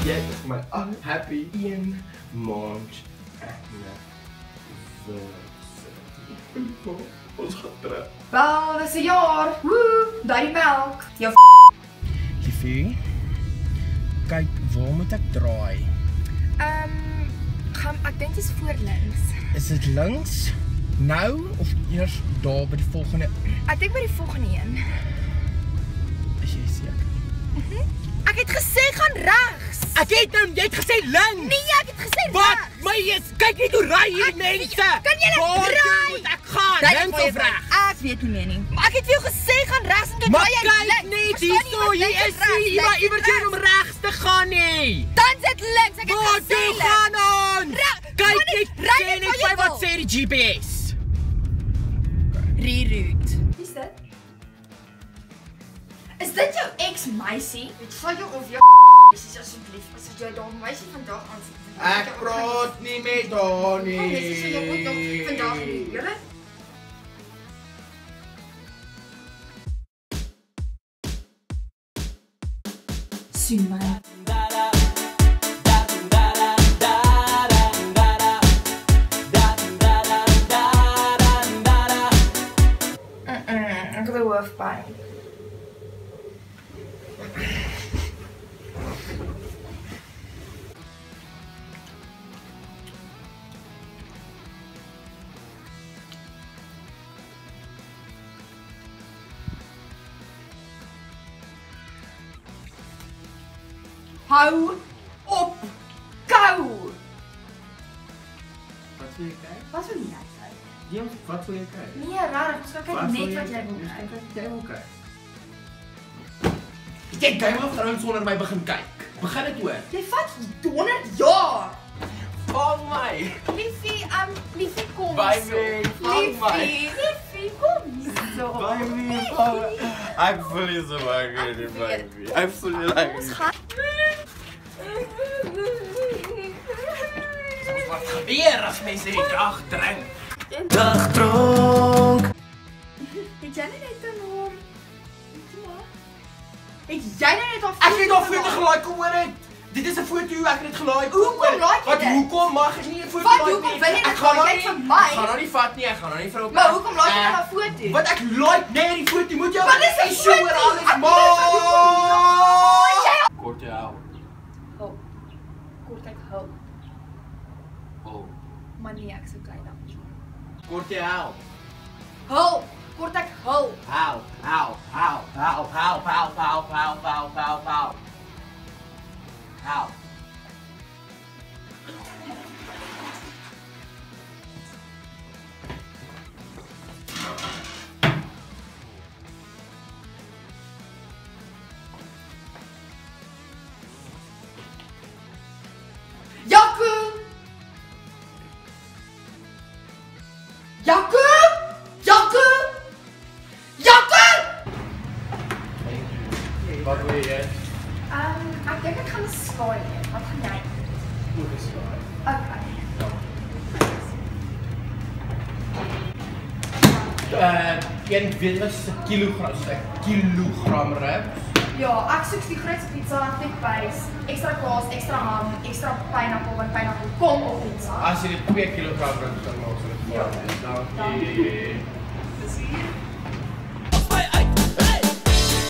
Jy is my happy 1 maand anniversary. Ons gaan terug. Wel, dis 'n jaar. Woe, daai melk. Jou Liefie, kyk, waar moet ek draai? Ek dink dit is voor links. Is dit links, nou, of eers daar by die volgende? Ek dink by die volgende een. Is jy seker? Ek het gesê gaan regs. Jy het gesê links! Nee, ek het gesê regs. Wat? Kyk net hoe ry hierdie mense! Kan jy net Waar draai? moet ek gaan? Links of reg? Ek weet nie meer nie. Maar ek het vir jou gesê gaan regs en toe Maar draai jy kyk links. net Verstaan jy, hierso, maar hier links is regs, nie links iewers regs. om regs te gaan nie. Dan sit links, ek het Waar gesê toe links. gaan ons? Kyk net, ry sê net net waar jy vir wat wil. sê die GPS. Reroute. Wie is dit? Is dit jou ex-meisie? Ek sal jou of jou meisie asseblief as jy daai meisie vandag aansoek. Ek praat nie met haar nie. Dis is jy ooit nog vandag nie, julle? Sien my. Ek het 'n hoofpyn. Hou op kou. Wat wil jy kyk? Wat wil jy kyk? Wat wil jy kyk? Nee, rarig, ons gaan kyk net wat jy wil kyk. Jy wil kyk. Jy Game of Thrones sonder my begin kyk. Begin dit hoor. Jy vat 100 jaar. Vang my. Liefie, liefie kom By hierso. me, vang my. Liefie, kom hierso. By me, ek voel nie so lekker nie, baby. Ek voel nie lekker. Ons gaan. Wat gebeur as mense die dag drink? Dagdronk. Het jy net aan hom? Het jy net op Ek het al foto gelaai, kom hoor dit. Dit is 'n foto, ek het dit gelaai. Hoekom laai jy dit? Hoekom mag ek nie 'n foto Wat, laai nie? hoekom wil jy dit Ek gaan laai? nou Jy nie vir my? Ek gaan nou nie vat nie, ek gaan nou nie vir op. Maar hoekom laai jy dan 'n foto? Wat ek laai net die foto, moet jy Wat is 'n issue foto? oor alles Ek maak. Jy- Kort jou. Hulp. Kort ek hulp. Oh. Maar nee, ek sou kry dan. Kort jou. Hulp. Kort ek hulp. Help. Help. Jaku! Jaku! Jaku! Jaku! Wat wil jy hê? Ek dink ek gaan 'n skaai hê. Wat gaan jy? Goed is dit. Okay. Een weet kilogram ribs. Ja, ek soek die grootste pizza, thick base, ekstra kaas, ekstra ham, ekstra pineapple, want pineapple kom op pizza. As jy dit 2 kilogram ribs kan maak, sal dit Ja. Dankie. Dis hier.